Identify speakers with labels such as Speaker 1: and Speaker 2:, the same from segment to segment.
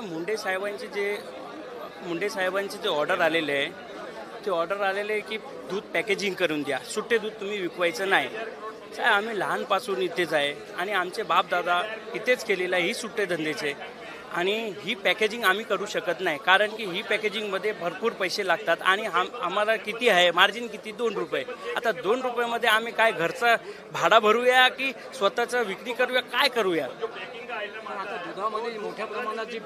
Speaker 1: मुंडे साहेबांचे जे ऑर्डर आलेले आहे ते ऑर्डर आलेले आहे की दूध पॅकेजिंग करून द्या, सुट्टे दूध तुम्ही विकवायचं नाही. साहेब आम्ही लहानपासून इथेच आहे आणि आमचे बापदादा इथेच केलेलं आहे, ही सुट्टे धंदेचे. आणि ही पॅकेजिंग आम्ही करू शकत नाही, कारण की ही पॅकेजिंगमध्ये भरपूर पैसे लागतात आणि आम्हाला किती आहे मार्जिन, किती 2 रुपये. आता 2 रुपयामध्ये आम्ही काय घरचं भाडा भरूया की स्वतःचं विक्री करूया, काय करूया.
Speaker 2: आता दुधामध्ये मोठ्या प्रमाणात जी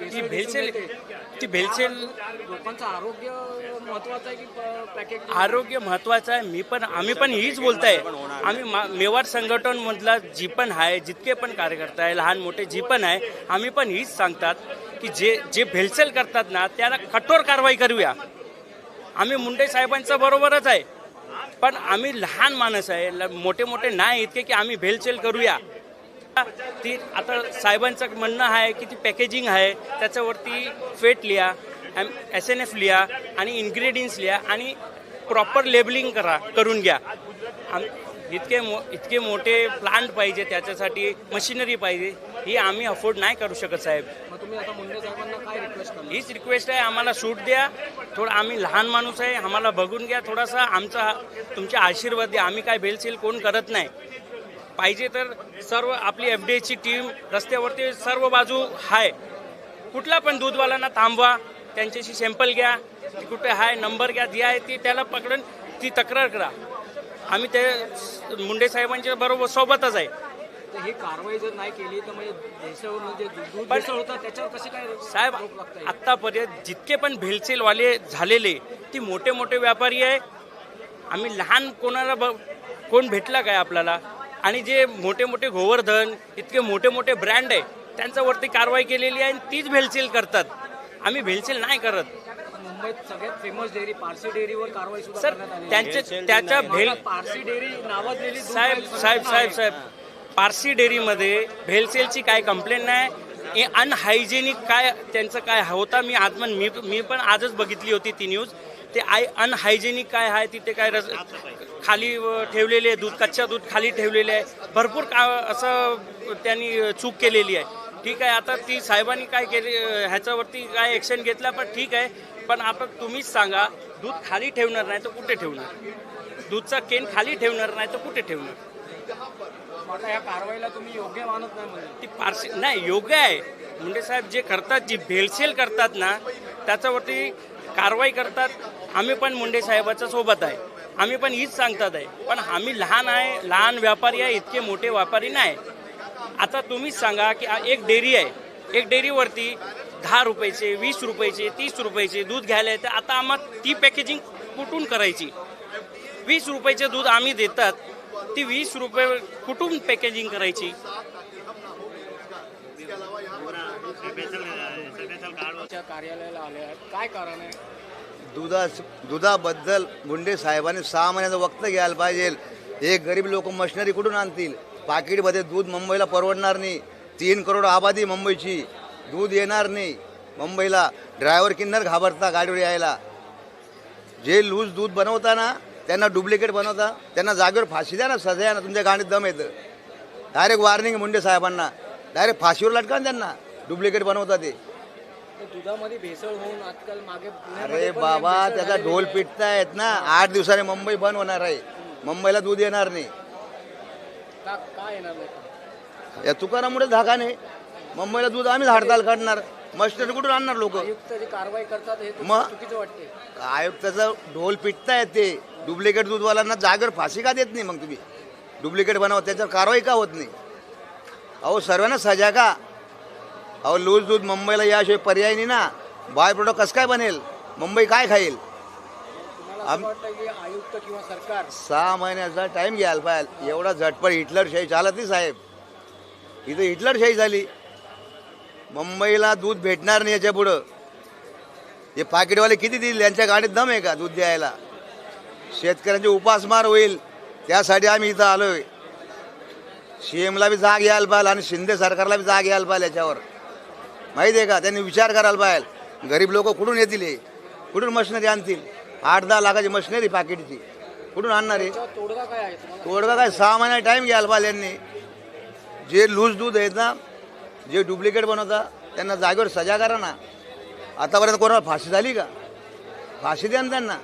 Speaker 1: ती भेलसेल
Speaker 2: लोकांचं आरोग्य महत्वाचं आहे की पॅकेज
Speaker 1: आरोग्य महत्त्वाचं आहे. आम्ही पण हीच बोलताय. आम्ही मेवाड संघटनमधला जी पण आहे, जितके पण कार्यकर्ते आहे, लहान मोठे जी पण आहे, आम्ही पण हीच सांगतात की जे भेलसेल करतात ना त्याला कठोर कारवाई करूया. आम्ही मुंडे साहेबांचं बरोबरच आहे, पण आम्ही लहान माणूस आहे, मोठे मोठे नाही इतके की आम्ही भेलसेल करूया. ती आता साहेबांचं म्हणणं आहे की ती पॅकेजिंग आहे त्याच्यावरती फेट लिहा, SNF लिहा आणि इन्ग्रेडियंट्स लिहा आणि प्रॉपर लेबलिंग करून घ्या. इतके मोठे प्लांट पाहिजे, त्याच्यासाठी मशिनरी पाहिजे, ही आम्ही अफोर्ड नाही करू शकत साहेब.
Speaker 2: मग तुम्ही आता मुंडे साहेबांना काय रिक्वेस्ट करणार?
Speaker 1: हीच रिक्वेस्ट आहे, आम्हाला सूट द्या थोडं. आम्ही लहान माणूस आहे, आम्हाला बघून घ्या थोडासा, तुमचे आशीर्वाद द्या. आम्ही काय भेलसेल कोण करत नाही. पाहिजे तर सर्व आपली FDAची टीम रस्त्यावरती सर्व बाजू आहे. कुठला पण दूधवाल्यांना थांबवा, त्यांच्याशी सॅम्पल घ्या, कुठे आहे नंबर घ्या, जी आहे ती त्याला पकडून ती तक्रार करा. आम्ही ते मुंडे साहेबांच्या बरोबर सोबतच आहे.
Speaker 2: तर ही कारवाई जर नाही केली तर म्हणजे दूध भेसळ होतं त्याच्यावर कसे काय
Speaker 1: साहेब आत्तापर्यंत जितके पण भेलसेलवाले झालेले ती मोठे मोठे व्यापारी आहे. आम्ही लहान कोण भेटला काय आपल्याला. आणि जे मोठे मोठे गोवर्धन इतके मोठे मोठे ब्रँड आहे त्यांच्यावरती कारवाई केलेली आहे आणि तीच भेलसेल करतात. आम्ही भेलसेल नाही करत.
Speaker 2: मुंबईत सगळ्यात फेमस डेअरी पारसी डेअरीवर कारवाई सुद्धा
Speaker 1: सर
Speaker 2: करण्यात आली.
Speaker 1: त्याच्या
Speaker 2: पारसी डेअरी नावाजलेली
Speaker 1: साहेब पारसी डेअरीमध्ये भेलसेलची काय कंप्लेंट नाही. अनहायजेनिक काय त्यांचं काय होता, मी पण आजच बघितली होती ती न्यूज. ते अनहायजेनिक काय आहे तिथे, काय खाली ठेवलेले दूध, कच्चा दूध खाली ठेवलेले आहे. भरपूर असं त्यांनी चूक केलेली आहे. ठीक आहे, आता ती साहेबांनी काय केली ह्याच्यावरती काय ॲक्शन घेतला, पण ठीक आहे. पण आता तुम्हीच सांगा, दूध खाली ठेवणार नाही तर कुठे ठेवणार? दूधचा केन खाली ठेवणार नाही तर कुठे ठेवणार?
Speaker 2: आता या कारवाईला तुम्ही योग्य मानत नाही म्हणजे?
Speaker 1: ती पारसी नाही योग्य आहे. मुंडे साहेब जे करतात, जी भेलसेल करतात ना त्याच्यावरती कारवाई करतात. आम्ही पण मुंडे साहेबाच्या सोबत आहे. आम्ही पण हीच सांगतात आहे, पण आम्ही लहान व्यापारी आहे, इतके मोठे व्यापारी नाही. आता तुम्हीच सांगा की एक डेअरी आहे, एक डेअरीवरती 10 रुपयाचे, 20 रुपयाचे, 30 रुपयाचे दूध घ्यायला येतं. आता आम्हाला ती पॅकेजिंग कुठून करायची? 20 रुपयाचे दूध आम्ही देतात, ती 20 रुपये कुठून पॅकेजिंग करायची?
Speaker 2: कार्यालयाला आले आहेत, काय कारण आहे?
Speaker 3: दुधाबद्दल मुंडे साहेबांनी 6 महिन्याचं वक्त घ्यायला पाहिजे. हे गरीब लोक मशिनरी कुठून आणतील? पाकिटमध्ये दूध मुंबईला परवडणार नाही. 3 करोड आबादी मुंबईची, दूध येणार नाही मुंबईला. ड्रायव्हर किन्नर घाबरता गाडीवर यायला. जे लूज दूध बनवता ना त्यांना डुप्लिकेट बनवता, त्यांना जागेवर फाशी द्या ना, सजा ना. तुमच्या गाडीत दम येतं. डायरेक्ट वॉर्निंग मुंडे साहेबांना, डायरेक्ट फाशीवर लटका ना त्यांना, डुप्लिकेट बनवता ते.
Speaker 2: दुधामध्ये भेसळ होऊन आजकाल मागे
Speaker 3: अरे बाबा त्याचा ढोल पिटतायत ना. 8 दिवसाने मुंबई बंद होणार आहे. मुंबईला दूध येणार नाही.
Speaker 2: काय येणार नाही?
Speaker 3: या तुकारामुळे धाका नाही. मुंबईला दूध आम्हीच हडताल काढणार. मशिनरी कुठून आणणार लोक?
Speaker 2: आयुक्त जी कारवाई करतात हे
Speaker 3: मग
Speaker 2: चुकीचं वाटते.
Speaker 3: आयुक्ताचा ढोल पिटतायत ते. डुप्लिकेट दूधवाल्यांना जागेवर फाशी का देत नाही? मग तुम्ही डुप्लिकेट बनवा, त्याच्यावर कारवाई का होत नाही? अहो सर्वांना सजा का? अहो लूज दूध मुंबईला याशिवाय पर्याय नाही ना. बाय प्रोडक्ट कसं काय बनेल? मुंबई काय खाईल?
Speaker 2: वाटतं की आयुक्त किंवा सरकार
Speaker 3: 6 महिन्याचा टाईम घ्यायला पाहिजे. एवढा झटपट हिटलरशाही चालत नाही साहेब. इथं हिटलरशाही झाली. मुंबईला दूध भेटणार नाही याच्या पुढं. हे पाकिटवाले किती देईल? यांच्या गाडीत दम आहे का दूध द्यायला? शेतकऱ्यांचे उपासमार होईल, त्यासाठी आम्ही इथं आलोय. CMला बी जाग यायला पाहिजे आणि शिंदे सरकारला बी जाग यायला पाहिजे याच्यावर. माहिती आहे का? त्यांनी विचार करायला पाहिजे. गरीब लोक कुठून येतील? हे कुठून मशिनरी आणतील? 8-10 लाखाची मशिनरी पाकिटची कुठून आणणार आहे?
Speaker 2: तोडगा काय आहे तुम्हाला?
Speaker 3: तोडगा काय? 6 महिना टाईम घ्यायला पाहिजे यांनी. जे लूज दूध आहेत ना, जे डुप्लिकेट बनवता त्यांना जागेवर सजा करा ना. आतापर्यंत कोणाला फाशी झाली का? फाशी द्या ना त्यांना.